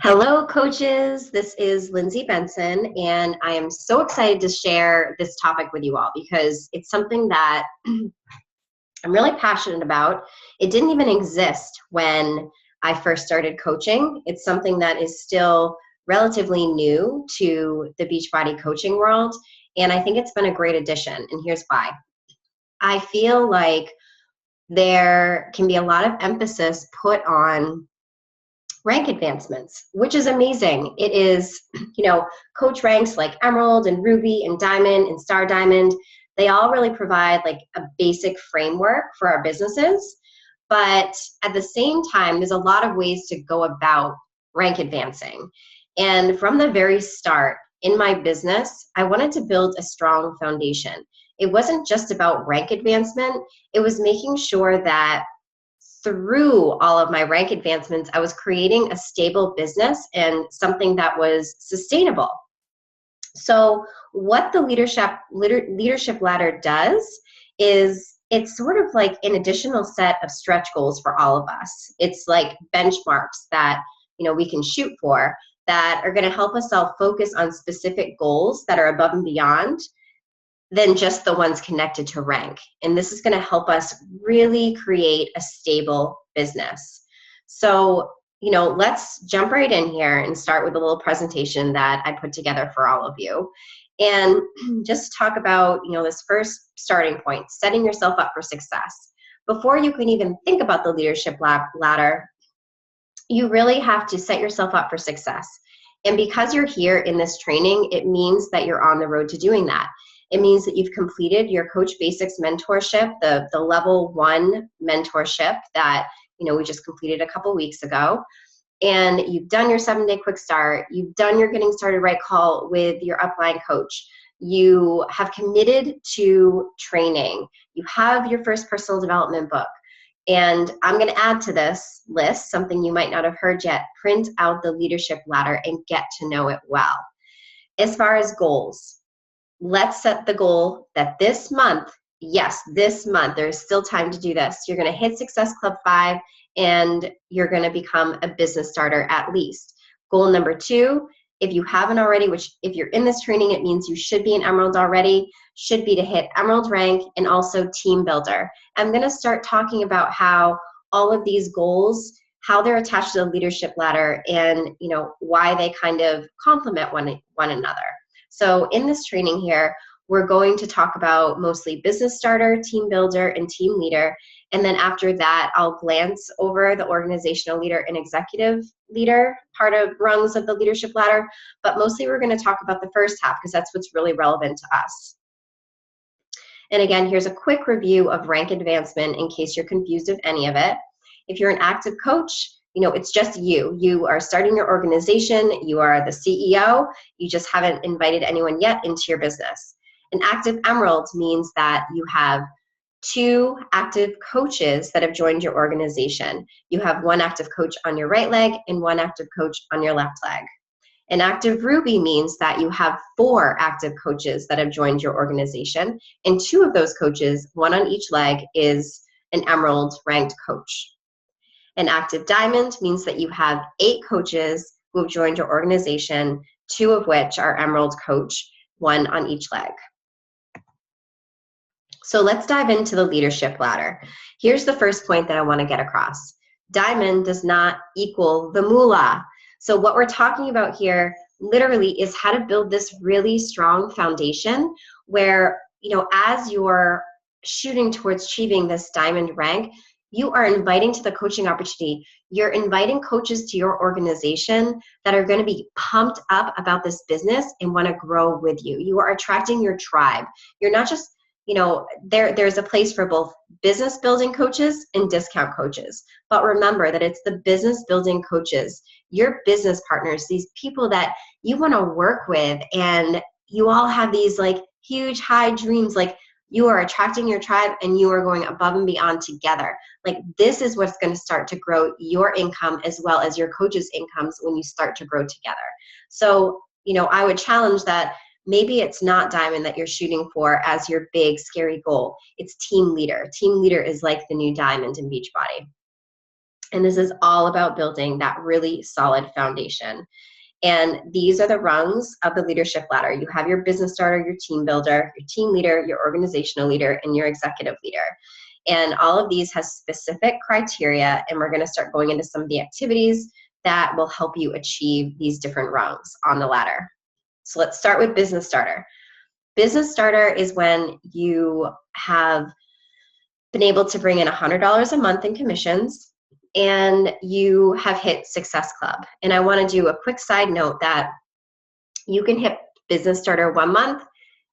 Hello, coaches. This is Lindsay Benson, and I am so excited to share this topic with you all because it's something that I'm really passionate about. It didn't even exist when I first started coaching. It's something that is still relatively new to the Beachbody coaching world, and I think it's been a great addition, and here's why. I feel like there can be a lot of emphasis put on rank advancements, which is amazing. It is, coach ranks like Emerald and Ruby and Diamond and Star Diamond. They all really provide like a basic framework for our businesses. But at the same time, there's a lot of ways to go about rank advancing. And from the very start in my business, I wanted to build a strong foundation. It wasn't just about rank advancement. It was making sure that through all of my rank advancements, I was creating a stable business and something that was sustainable. So what the leadership ladder does is it's sort of like an additional set of stretch goals for all of us. It's like benchmarks that we can shoot for that are going to help us all focus on specific goals that are above and beyond than just the ones connected to rank. And this is going to help us really create a stable business. So, let's jump right in here and start with a little presentation that I put together for all of you. And just talk about, this first starting point, setting yourself up for success. Before you can even think about the leadership ladder, you really have to set yourself up for success. And because you're here in this training, it means that you're on the road to doing that. It means that you've completed your Coach Basics mentorship, the level 1 mentorship that we just completed a couple weeks ago. And you've done your 7-day quick start. You've done your getting started right call with your upline coach. You have committed to training. You have your first personal development book. And I'm going to add to this list something you might not have heard yet. Print out the leadership ladder and get to know it well. As far as goals, let's set the goal that this month, there's still time to do this. You're going to hit Success Club 5 and you're going to become a business starter at least. Goal number 2, if you haven't already, which if you're in this training, it means you should be an Emerald already, should be to hit Emerald rank and also team builder. I'm going to start talking about how all of these goals, how they're attached to the leadership ladder and why they kind of complement one another. So in this training here, we're going to talk about mostly business starter, team builder, and team leader. And then after that, I'll glance over the organizational leader and executive leader part of rungs of the leadership ladder. But mostly we're going to talk about the first half because that's what's really relevant to us. And again, here's a quick review of rank advancement in case you're confused of any of it. If you're an active coach, it's just you. You are starting your organization. You are the CEO. You just haven't invited anyone yet into your business. An active Emerald means that you have 2 active coaches that have joined your organization. You have 1 active coach on your right leg and 1 active coach on your left leg. An active Ruby means that you have 4 active coaches that have joined your organization, and 2 of those coaches, 1 on each leg, is an Emerald ranked coach. An active Diamond means that you have 8 coaches who have joined your organization, 2 of which are Emerald coach, 1 on each leg. So let's dive into the leadership ladder. Here's the first point that I want to get across. Diamond does not equal the moolah. So what we're talking about here literally is how to build this really strong foundation where, as you're shooting towards achieving this diamond rank, you are inviting to the coaching opportunity. You're inviting coaches to your organization that are going to be pumped up about this business and want to grow with you. You are attracting your tribe. You're not just, there's a place for both business building coaches and discount coaches. But remember that it's the business building coaches, your business partners, these people that you want to work with, and you all have these like huge high dreams, like you are attracting your tribe and you are going above and beyond together. Like this is what's going to start to grow your income as well as your coach's incomes when you start to grow together. So, I would challenge that maybe it's not diamond that you're shooting for as your big scary goal. It's team leader. Team leader is like the new diamond in Beachbody. And this is all about building that really solid foundation. And these are the rungs of the leadership ladder. You have your business starter, your team builder, your team leader, your organizational leader, and your executive leader. And all of these has specific criteria, and we're going to start going into some of the activities that will help you achieve these different rungs on the ladder. So let's start with business starter. Business starter is when you have been able to bring in $100 a month in commissions and you have hit Success Club. And I want to do a quick side note that you can hit business starter 1 month,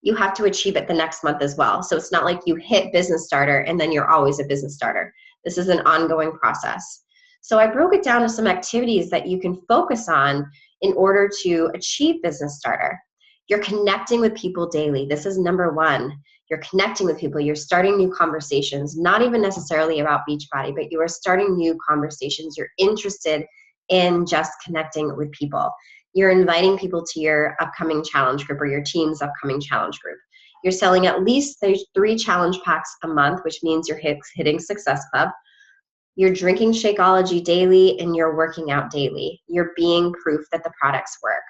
you have to achieve it the next month as well. So it's not like you hit business starter and then you're always a business starter. This is an ongoing process. So I broke it down to some activities that you can focus on in order to achieve business starter. You're connecting with people daily. This is number one. You're connecting with people. You're starting new conversations, not even necessarily about Beachbody, but you are starting new conversations. You're interested in just connecting with people. You're inviting people to your upcoming challenge group or your team's upcoming challenge group. You're selling at least 3 challenge packs a month, which means you're hitting Success Club. You're drinking Shakeology daily and you're working out daily. You're being proof that the products work.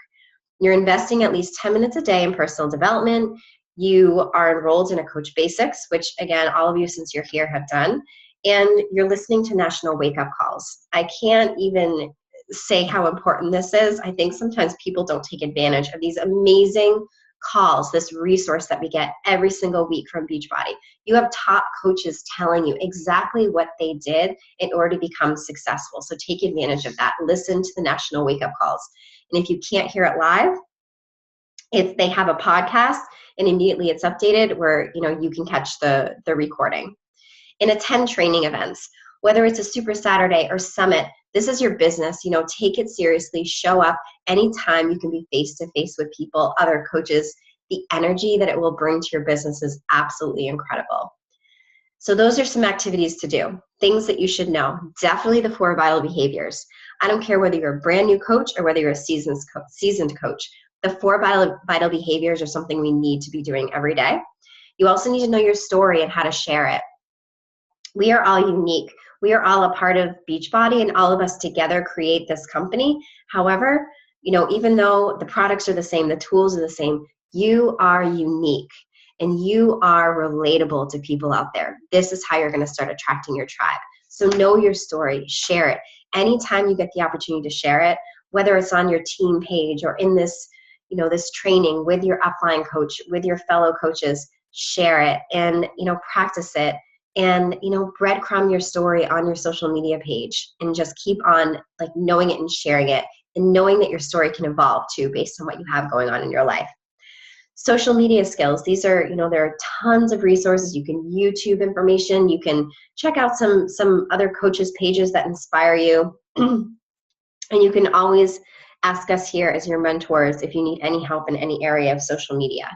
You're investing at least 10 minutes a day in personal development. You are enrolled in a Coach Basics, which again, all of you since you're here have done. And you're listening to national wake-up calls. I can't even say how important this is. I think sometimes people don't take advantage of these amazing calls, this resource that we get every single week from Beachbody. You have top coaches telling you exactly what they did in order to become successful. So take advantage of that. Listen to the national wake-up calls. And if you can't hear it live, if they have a podcast and immediately it's updated where you can catch the recording. And attend training events, whether it's a Super Saturday or Summit. This is your business. Take it seriously. Show up anytime you can be face-to-face with people, other coaches. The energy that it will bring to your business is absolutely incredible. So those are some activities to do, things that you should know. Definitely the 4 vital behaviors. I don't care whether you're a brand new coach or whether you're a seasoned coach. The 4 vital behaviors are something we need to be doing every day. You also need to know your story and how to share it. We are all unique. We are all a part of Beachbody, and all of us together create this company. However, even though the products are the same, the tools are the same, you are unique and you are relatable to people out there. This is how you're going to start attracting your tribe. So know your story, share it. Anytime you get the opportunity to share it, whether it's on your team page or in this, this training with your upline coach, with your fellow coaches, share it and, practice it. And, breadcrumb your story on your social media page and just keep on knowing it and sharing it and knowing that your story can evolve too based on what you have going on in your life. Social media skills. These are, there are tons of resources. You can YouTube information. You can check out some other coaches' pages that inspire you. And you can always ask us here as your mentors if you need any help in any area of social media.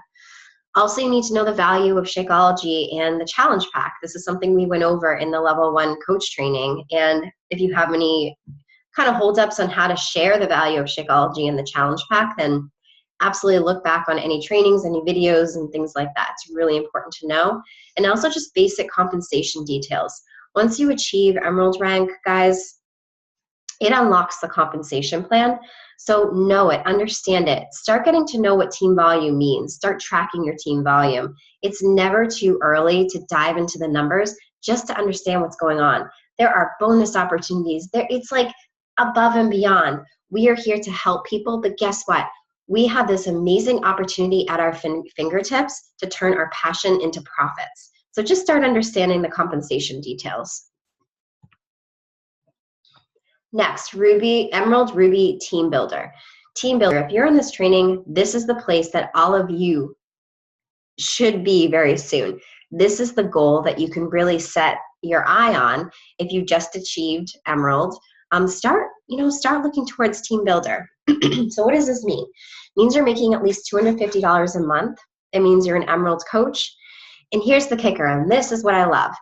Also, you need to know the value of Shakeology and the challenge pack. This is something we went over in the level 1 coach training. And if you have any kind of holdups on how to share the value of Shakeology and the challenge pack, then absolutely look back on any trainings, any videos, and things like that. It's really important to know. And also just basic compensation details. Once you achieve Emerald rank, guys, it unlocks the compensation plan. So know it, understand it. Start getting to know what team volume means. Start tracking your team volume. It's never too early to dive into the numbers just to understand what's going on. There are bonus opportunities. It's like above and beyond. We are here to help people, but guess what? We have this amazing opportunity at our fingertips to turn our passion into profits. So just start understanding the compensation details. Next, Emerald Ruby Team Builder. Team Builder, if you're in this training, this is the place that all of you should be very soon. This is the goal that you can really set your eye on if you just achieved Emerald. Start looking towards Team Builder. So what does this mean? It means you're making at least $250 a month. It means you're an Emerald coach. And here's the kicker, and this is what I love.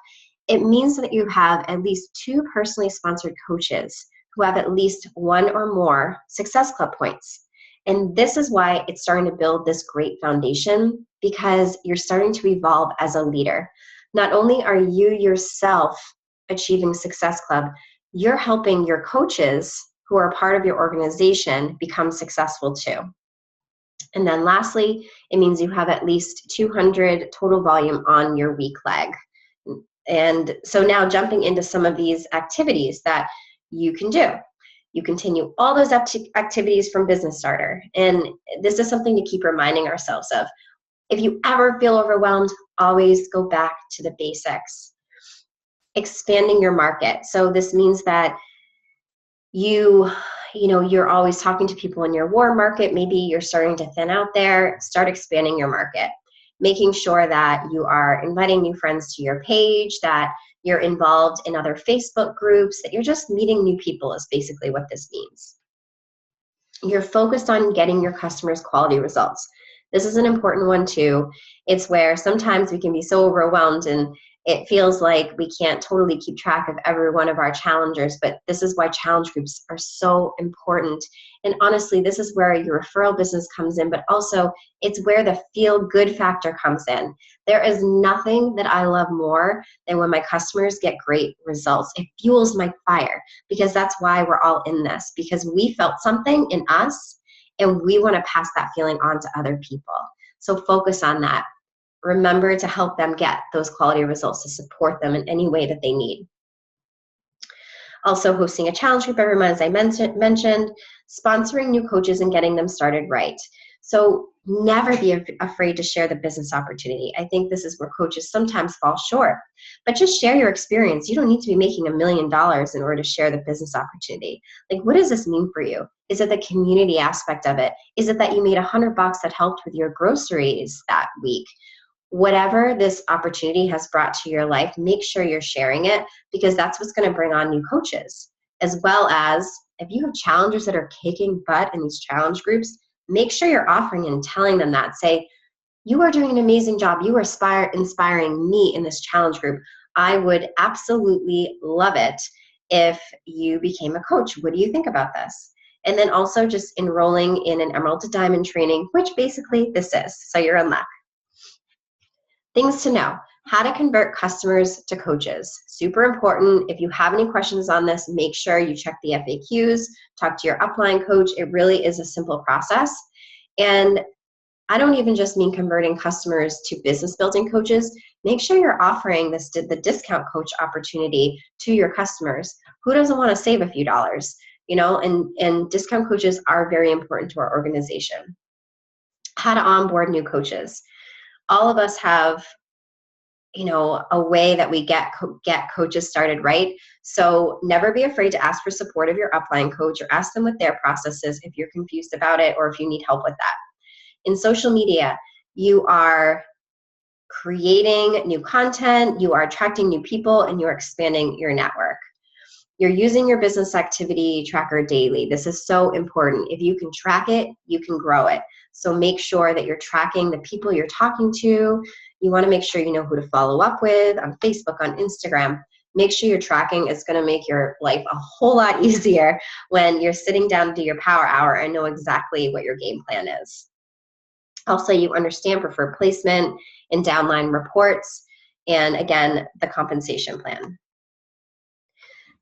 It means that you have at least 2 personally sponsored coaches who have at least 1 or more Success Club points. And this is why it's starting to build this great foundation, because you're starting to evolve as a leader. Not only are you yourself achieving Success Club, you're helping your coaches who are part of your organization become successful too. And then lastly, it means you have at least 200 total volume on your week leg. And so now jumping into some of these activities that you can do. You continue all those activities from Business Starter. And this is something to keep reminding ourselves of. If you ever feel overwhelmed, always go back to the basics. Expanding your market. So this means that you're always talking to people in your warm market. Maybe you're starting to thin out there. Start expanding your market. Making sure that you are inviting new friends to your page, that you're involved in other Facebook groups, that you're just meeting new people is basically what this means. You're focused on getting your customers quality results. This is an important one too. It's where sometimes we can be so overwhelmed and it feels like we can't totally keep track of every one of our challengers, but this is why challenge groups are so important. And honestly, this is where your referral business comes in, but also it's where the feel-good factor comes in. There is nothing that I love more than when my customers get great results. It fuels my fire, because that's why we're all in this, because we felt something in us and we want to pass that feeling on to other people. So focus on that. Remember to help them get those quality results, to support them in any way that they need. Also hosting a challenge group every month, as I mentioned, sponsoring new coaches and getting them started right. So never be afraid to share the business opportunity. I think this is where coaches sometimes fall short, but just share your experience. You don't need to be making $1 million in order to share the business opportunity. Like, what does this mean for you? Is it the community aspect of it? Is it that you made $100 that helped with your groceries that week? Whatever this opportunity has brought to your life, make sure you're sharing it, because that's what's going to bring on new coaches. As well as, if you have challengers that are kicking butt in these challenge groups, make sure you're offering and telling them that. Say, you are doing an amazing job. You are inspiring me in this challenge group. I would absolutely love it if you became a coach. What do you think about this? And then also just enrolling in an Emerald to Diamond training, which basically this is. So you're in luck. Things to know: how to convert customers to coaches. Super important. If you have any questions on this, make sure you check the FAQs, talk to your upline coach. It really is a simple process. And I don't even just mean converting customers to business building coaches. Make sure you're offering the discount coach opportunity to your customers. Who doesn't want to save a few dollars? And discount coaches are very important to our organization. How to onboard new coaches. All of us have, a way that we get coaches started right. So never be afraid to ask for support of your upline coach, or ask them what their process is if you're confused about it or if you need help with that. In social media, you are creating new content, you are attracting new people, and you are expanding your network. You're using your business activity tracker daily. This is so important. If you can track it, you can grow it. So make sure that you're tracking the people you're talking to. You want to make sure you know who to follow up with on Facebook, on Instagram. Make sure you're tracking. It's going to make your life a whole lot easier when you're sitting down to do your power hour and know exactly what your game plan is. Also, you understand preferred placement and downline reports, and again, the compensation plan.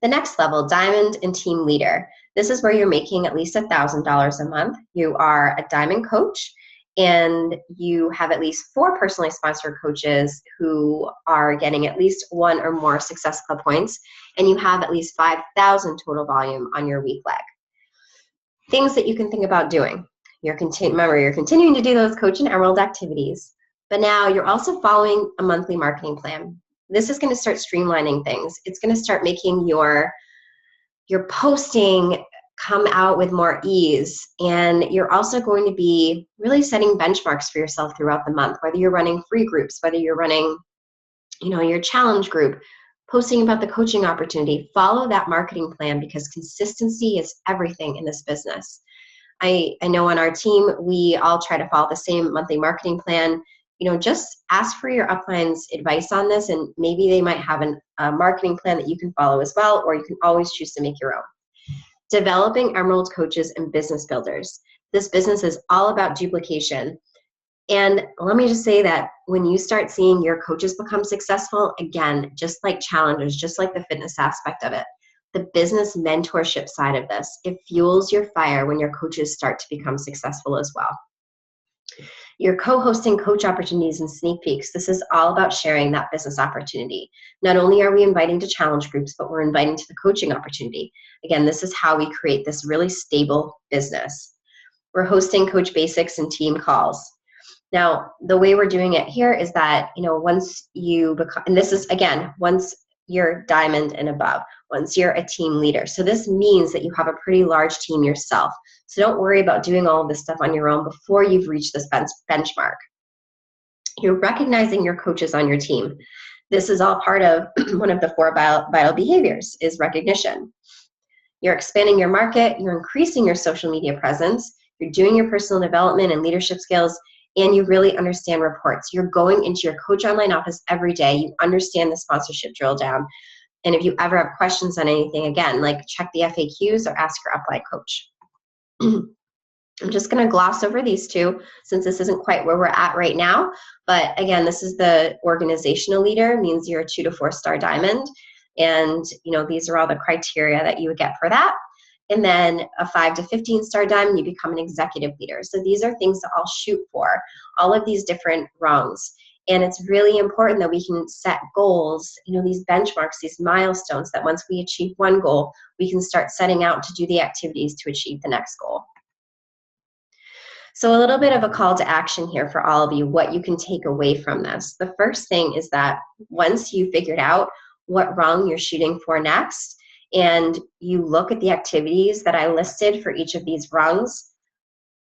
The next level, Diamond and Team Leader. This is where you're making at least $1,000 a month. You are a Diamond coach, and you have at least 4 personally sponsored coaches who are getting at least 1 or more Success Club points, and you have at least 5,000 total volume on your week leg. Things that you can think about doing. Remember, you're continuing to do those Coach and Emerald activities, but now you're also following a monthly marketing plan. This is going to start streamlining things. It's going to start making your posting come out with more ease. And you're also going to be really setting benchmarks for yourself throughout the month, whether you're running free groups, whether you're running, your challenge group, posting about the coaching opportunity. Follow that marketing plan, because consistency is everything in this business. I know on our team, we all try to follow the same monthly marketing plan. Just ask for your upline's advice on this, and maybe they might have a marketing plan that you can follow as well, or you can always choose to make your own. Developing Emerald coaches and business builders. This business is all about duplication. And let me just say that when you start seeing your coaches become successful, again, just like challengers, just like the fitness aspect of it, the business mentorship side of this. It fuels your fire when your coaches start to become successful as well. You're co-hosting coach opportunities and sneak peeks. This is all about sharing that business opportunity. Not only are we inviting to challenge groups, but we're inviting to the coaching opportunity. Again, this is how we create this really stable business. We're hosting coach basics and team calls. Now, the way we're doing it here is that, once you become, and this is, again, once you're diamond and above, once you're a team leader. So this means that you have a pretty large team yourself. So don't worry about doing all of this stuff on your own before you've reached this benchmark. You're recognizing your coaches on your team. This is all part of one of the 4 vital behaviors is recognition. You're expanding your market, you're increasing your social media presence, you're doing your personal development and leadership skills, and you really understand reports. You're going into your coach online office every day. You understand the sponsorship drill down. And if you ever have questions on anything, again, like check the FAQs or ask your upline coach. I'm just going to gloss over these two since this isn't quite where we're at right now. But again, this is the organizational leader, means you're a 2 to 4 star diamond. And these are all the criteria that you would get for that. And then a 5 to 15 star diamond, you become an executive leader. So these are things that I'll shoot for, all of these different rungs. And it's really important that we can set goals, these benchmarks, these milestones, that once we achieve one goal, we can start setting out to do the activities to achieve the next goal. So a little bit of a call to action here for all of you, what you can take away from this. The first thing is that once you figured out what rung you're shooting for next, and you look at the activities that I listed for each of these rungs,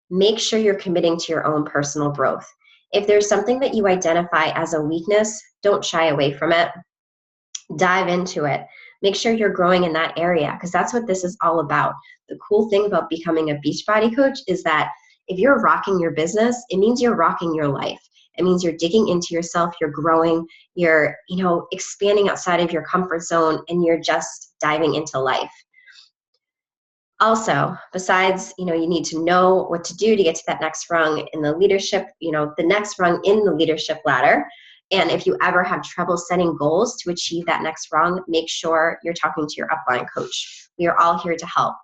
make sure you're committing to your own personal growth. If there's something that you identify as a weakness, don't shy away from it. Dive into it. Make sure you're growing in that area, because that's what this is all about. The cool thing about becoming a Beachbody coach is that if you're rocking your business, it means you're rocking your life. It means you're digging into yourself, you're growing, you're, expanding outside of your comfort zone, and you're just diving into life. Also, besides, you need to know what to do to get to that next rung in the leadership, the next rung in the leadership ladder. And if you ever have trouble setting goals to achieve that next rung, make sure you're talking to your upline coach. We are all here to help.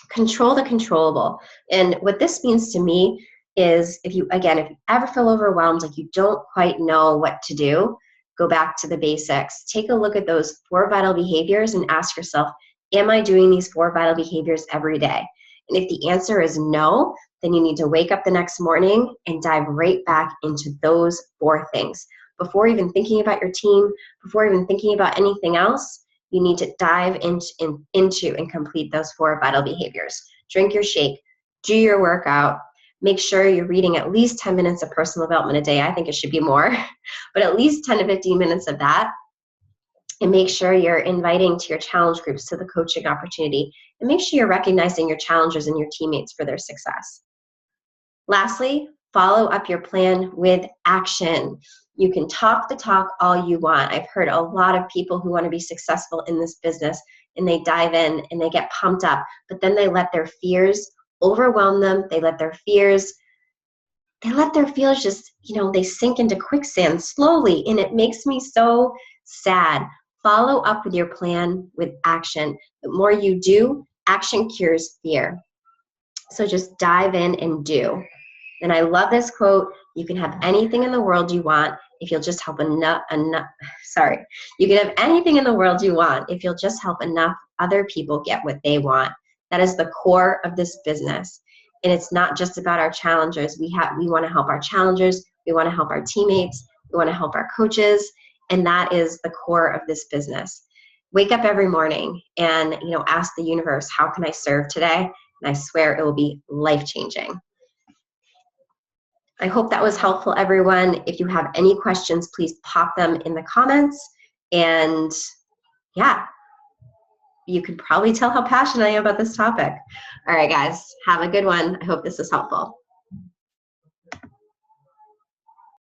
Control the controllable. And what this means to me is if you ever feel overwhelmed, like you don't quite know what to do, go back to the basics. Take a look at those 4 vital behaviors and ask yourself, am I doing these 4 vital behaviors every day? And if the answer is no, then you need to wake up the next morning and dive right back into those 4 things. Before even thinking about your team, before even thinking about anything else, you need to dive into and complete those 4 vital behaviors. Drink your shake, do your workout, make sure you're reading at least 10 minutes of personal development a day. I think it should be more, but at least 10 to 15 minutes of that. And make sure you're inviting to your challenge groups to the coaching opportunity. And make sure you're recognizing your challengers and your teammates for their success. Lastly, follow up your plan with action. You can talk the talk all you want. I've heard a lot of people who want to be successful in this business, and they dive in and they get pumped up, but then they let their fears overwhelm them. They let their fears just, they sink into quicksand slowly, and it makes me so sad. Follow up with your plan with action. The more you do, action cures fear. So just dive in and do. And I love this quote, you can have anything in the world you want if you'll just help you can have anything in the world you want if you'll just help enough other people get what they want. That is the core of this business. And it's not just about our challengers. We want to help our challengers. We want to help our teammates. We want to help our coaches. And that is the core of this business. Wake up every morning and, ask the universe, how can I serve today? And I swear it will be life-changing. I hope that was helpful, everyone. If you have any questions, please pop them in the comments. And yeah, you can probably tell how passionate I am about this topic. All right, guys, have a good one. I hope this is helpful.